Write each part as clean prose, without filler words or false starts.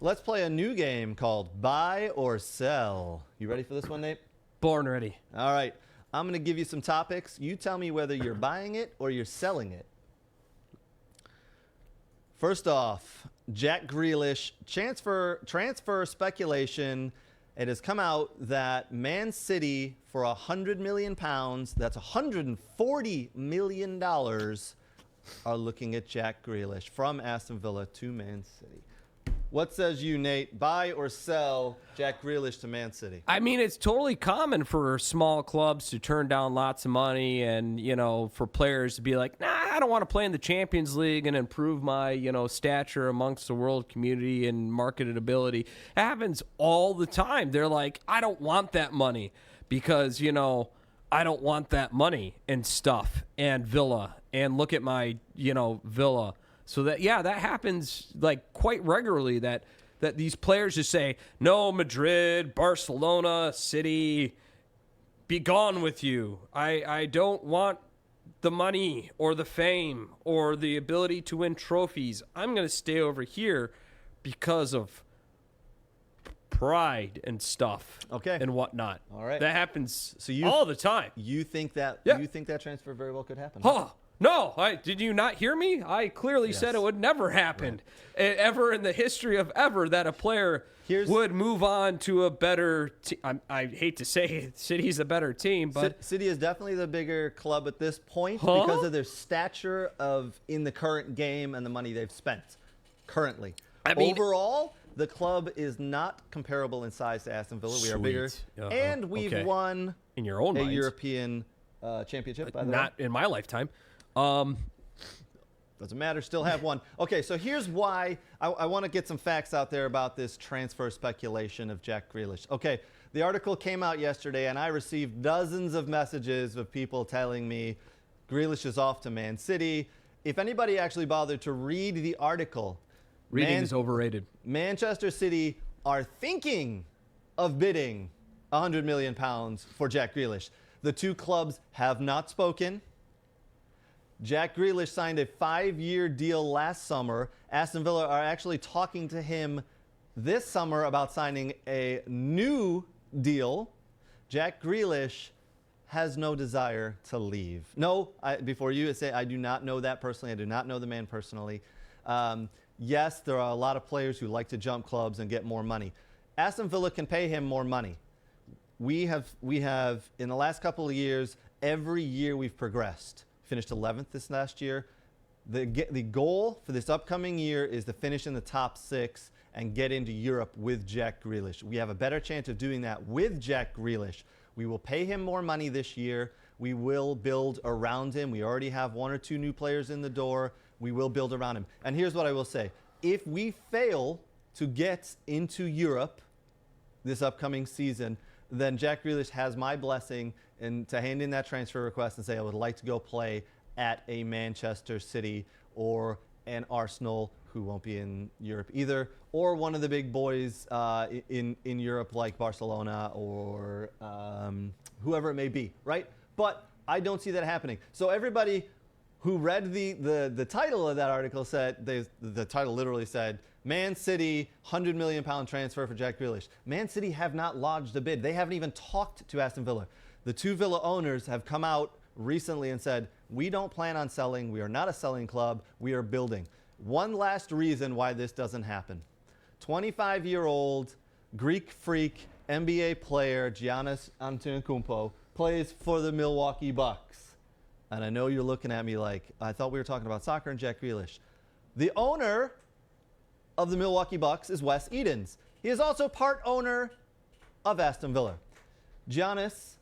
Let's play a new game called Buy or Sell. You ready for this one, Nate? Born ready. All right. I'm going to give you some topics. You tell me whether you're buying it or you're selling it. First off, Jack Grealish, transfer speculation. It has come out that Man City, for £100 million, that's $140 million, are looking at Jack Grealish from Aston Villa to Man City. What says you, Nate? Buy or sell Jack Grealish to Man City? I mean, it's totally common for small clubs to turn down lots of money and, for players to be like, nah, I don't want to play in the Champions League and improve my, stature amongst the world community and marketability. It happens all the time. They're like, I don't want that money because, I don't want that money and stuff and Villa and look at my, Villa. So that happens like quite regularly that these players just say, no, Madrid, Barcelona, City, be gone with you. I don't want the money or the fame or the ability to win trophies. I'm going to stay over here because of pride and stuff. Okay. And whatnot. All right. That happens all the time. You think that Yeah. you think that transfer very well could happen? Huh? No, did you not hear me? I clearly said it would never happen, ever in the history of ever, that a player would move on to a better team. I hate to say it, City's a better team, but City is definitely the bigger club at this point because of their stature in the current game and the money they've spent currently. I mean, overall, the club is not comparable in size to Aston Villa. We are bigger, and we've won in your own a minds. European championship. By the way, not in my lifetime. Doesn't matter, still have one. Okay, so here's why I want to get some facts out there about this transfer speculation of Jack Grealish. Okay, the article came out yesterday, and I received dozens of messages of people telling me Grealish is off to Man City. If anybody actually bothered to read the article, reading is overrated. Manchester City are thinking of bidding £100 million for Jack Grealish. The two clubs have not spoken. Jack Grealish signed a 5-year deal last summer. Aston Villa are actually talking to him this summer about signing a new deal. Jack Grealish has no desire to leave. No, before you say, I do not know that personally. I do not know the man personally. Yes, there are a lot of players who like to jump clubs and get more money. Aston Villa can pay him more money. We have in the last couple of years, every year we've progressed. Finished 11th this last year. The goal for this upcoming year is to finish in the top 6 and get into Europe with Jack Grealish. We have a better chance of doing that with Jack Grealish. We will pay him more money this year. We will build around him. We already have 1 or 2 new players in the door. We will build around him. And here's what I will say. If we fail to get into Europe this upcoming season, then Jack Grealish has my blessing and to hand in that transfer request and say, I would like to go play at a Manchester City or an Arsenal, who won't be in Europe either, or one of the big boys in Europe like Barcelona or whoever it may be, right? But I don't see that happening. So everybody who read the title of that article said, the title literally said, Man City, £100 million transfer for Jack Grealish. Man City have not lodged a bid. They haven't even talked to Aston Villa. The two Villa owners have come out recently and said, we don't plan on selling. We are not a selling club. We are building. One last reason why this doesn't happen. 25-year-old Greek freak NBA player Giannis Antetokounmpo plays for the Milwaukee Bucks. And I know you're looking at me like, I thought we were talking about soccer and Jack Grealish. The owner of the Milwaukee Bucks is Wes Edens. He is also part owner of Aston Villa. Giannis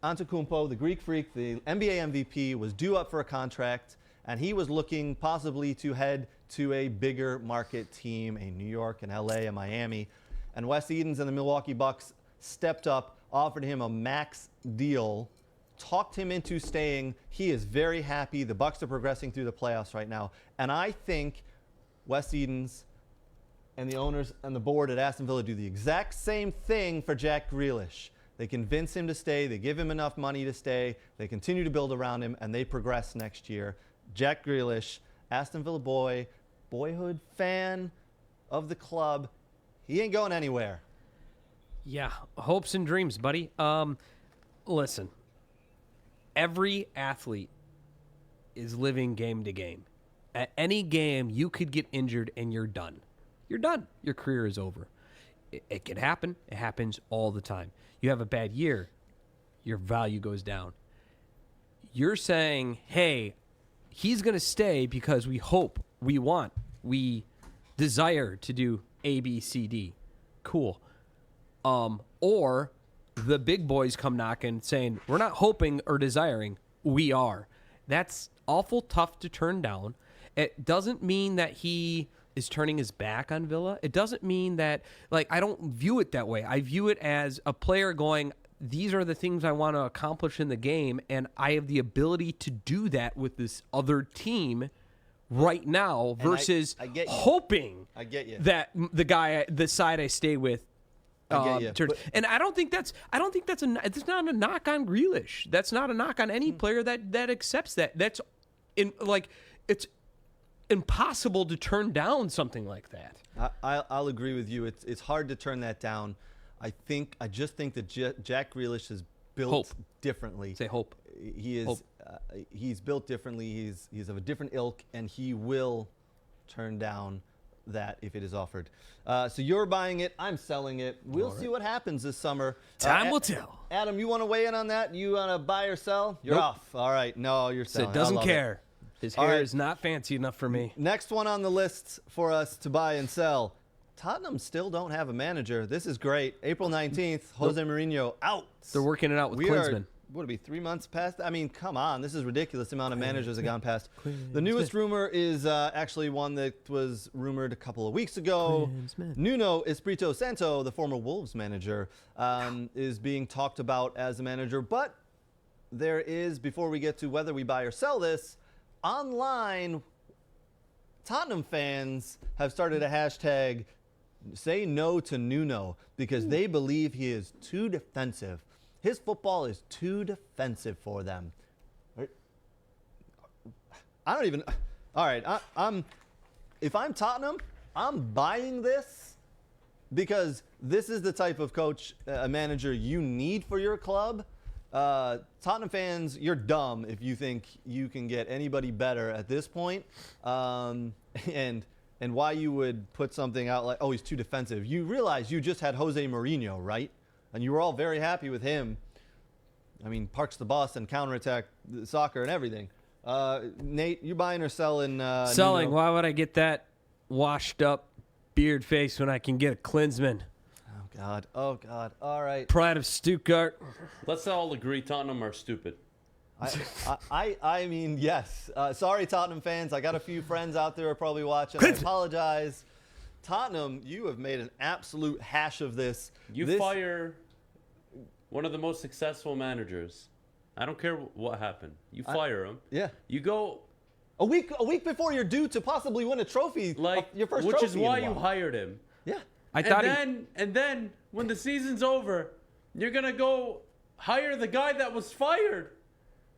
Antetokounmpo, the Greek freak, the NBA MVP, was due up for a contract, and he was looking possibly to head to a bigger market team, in New York and LA and Miami. And Wes Edens and the Milwaukee Bucks stepped up, offered him a max deal, talked him into staying. He is very happy. The Bucks are progressing through the playoffs right now. And I think Wes Edens and the owners and the board at Aston Villa do the exact same thing for Jack Grealish. They convince him to stay. They give him enough money to stay. They continue to build around him, and they progress next year. Jack Grealish, Aston Villa boy, boyhood fan, of the club. He ain't going anywhere. Yeah, hopes and dreams, buddy. Listen, every athlete is living game to game. At any game, you could get injured and you're done. You're done. Your career is over. It can happen. It happens all the time. You have a bad year, your value goes down. You're saying, hey, he's going to stay because we hope, we desire to do A, B, C, D. Cool. Or the big boys come knocking saying, we're not hoping or desiring, we are. That's awful tough to turn down. It doesn't mean that he is turning his back on Villa. It doesn't mean that, like, I don't view it that way. I view it as a player going, these are the things I want to accomplish in the game, and I have the ability to do that with this other team right now versus I get you. hoping I get you. that the side I stay with. I get you. And I don't think that's it's not a knock on Grealish. That's not a knock on any player that accepts that. That's it's impossible to turn down something like that. I'll agree with you. It's hard to turn that down. I just think that Jack Grealish is built differently. Say hope. He is. Hope. He's built differently. He's of a different ilk, and he will turn down that if it is offered. So you're buying it. I'm selling it. We'll see what happens this summer. Time will tell. Adam, you want to weigh in on that? You want to buy or sell? You're off. All right. No, you're selling. So doesn't care. His hair right. is not fancy enough for me. Next one on the list for us to buy and sell. Tottenham still don't have a manager. This is great. April 19th, Jose Mourinho out. They're working it out with Klinsmann. Would it be 3 months past? I mean, come on. This is ridiculous. The amount of managers have gone past. The newest rumor is actually one that was rumored a couple of weeks ago. Nuno Espirito Santo, the former Wolves manager, is being talked about as a manager. But there is, before we get to whether we buy or sell this, online, Tottenham fans have started a hashtag, say no to Nuno, because they believe he is too defensive. His football is too defensive for them. I don't even. All right, if I'm Tottenham, I'm buying this because this is the type of coach, a manager you need for your club. Tottenham fans, you're dumb if you think you can get anybody better at this point. And why you would put something out like, oh, he's too defensive. You realize you just had Jose Mourinho, right? And you were all very happy with him. I mean, parks the bus and counterattack soccer and everything. Nate, you buying or selling? Selling. Nuno? Why would I get that washed up beard face when I can get a Klinsmann? Oh, God. All right. Pride of Stuttgart. Let's all agree Tottenham are stupid. I mean, yes. Sorry, Tottenham fans. I got a few friends out there who are probably watching. I apologize. Tottenham, you have made an absolute hash of this. You fire one of the most successful managers. I don't care what happened. You fire him. Yeah. You go a week before you're due to possibly win a trophy, your first which trophy. is why in a you while. hired him. Yeah. And then when the season's over, you're gonna go hire the guy that was fired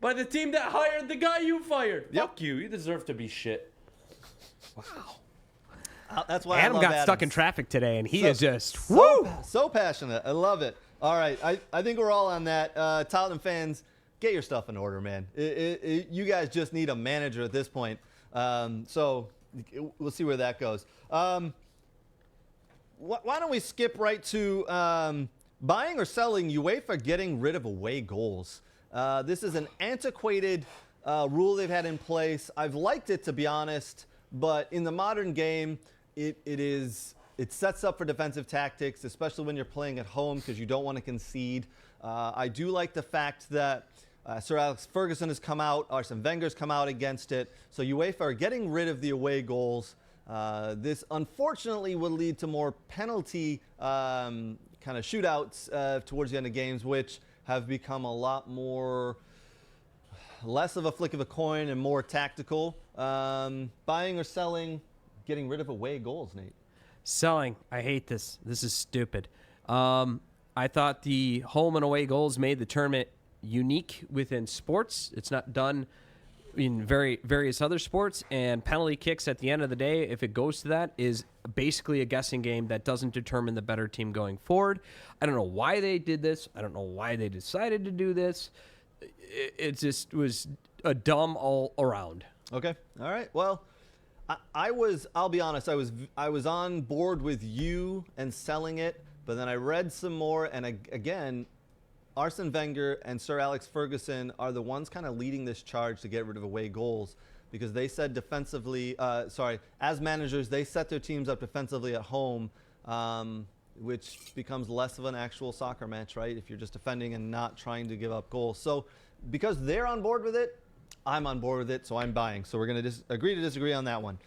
by the team that hired the guy you fired. Yep. Fuck you. You deserve to be shit. Wow. That's why Adam I love got Adams. stuck in traffic today, and he is just so passionate. I love it. All right, I think we're all on that. Tottenham fans, get your stuff in order, man. You guys just need a manager at this point. So we'll see where that goes. Why don't we skip right to buying or selling UEFA getting rid of away goals? This is an antiquated rule they've had in place. I've liked it, to be honest, but in the modern game, it sets up for defensive tactics, especially when you're playing at home because you don't want to concede. I do like the fact that Sir Alex Ferguson has come out, Arsene Wenger's come out against it. So UEFA are getting rid of the away goals. This unfortunately would lead to more penalty kind of shootouts towards the end of games, which have become a lot more less of a flick of a coin and more tactical. Buying or selling, getting rid of away goals, Nate? selling. I hate this. This is stupid. I thought the home and away goals made the tournament unique within sports. It's not done in various other sports, and penalty kicks at the end of the day, if it goes to that, is basically a guessing game that doesn't determine the better team going forward. I don't know why they did this. I don't know why they decided to do this. It just was a dumb all around. Okay. All right. Well, I'll be honest, I was on board with you and selling it, but then I read some more, and again, Arsene Wenger and Sir Alex Ferguson are the ones kind of leading this charge to get rid of away goals, because they said defensively, as managers, they set their teams up defensively at home, which becomes less of an actual soccer match, right? If you're just defending and not trying to give up goals. So because they're on board with it, I'm on board with it, so I'm buying. So we're going to agree to disagree on that one.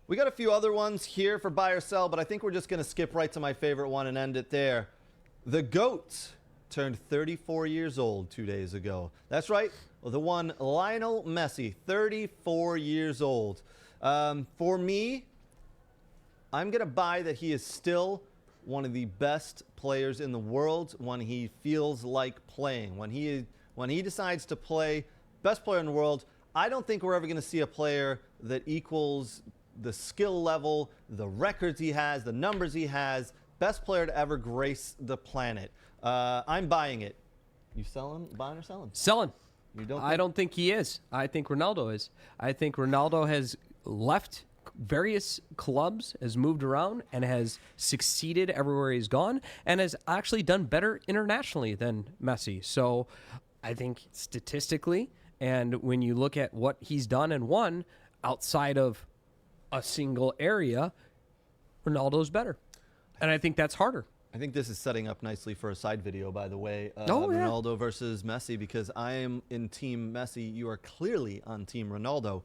We got a few other ones here for buy or sell, but I think we're just going to skip right to my favorite one and end it there. The GOAT turned 34 years old 2 days ago. That's right, the one Lionel Messi, 34 years old. For me, I'm going to buy that he is still one of the best players in the world when he feels like playing. When he decides to play, best player in the world. I don't think we're ever going to see a player that equals the skill level, the records he has, the numbers he has. Best player to ever grace the planet. I'm buying it. You selling, buying or selling? Selling. You don't? I don't think he is. I think Ronaldo is. I think Ronaldo has left various clubs, has moved around, and has succeeded everywhere he's gone, and has actually done better internationally than Messi. So I think statistically, and when you look at what he's done and won outside of a single area, Ronaldo's better. And I think that's harder. I think this is setting up nicely for a side video, by the way. Ronaldo versus Messi, because I am in Team Messi. You are clearly on Team Ronaldo.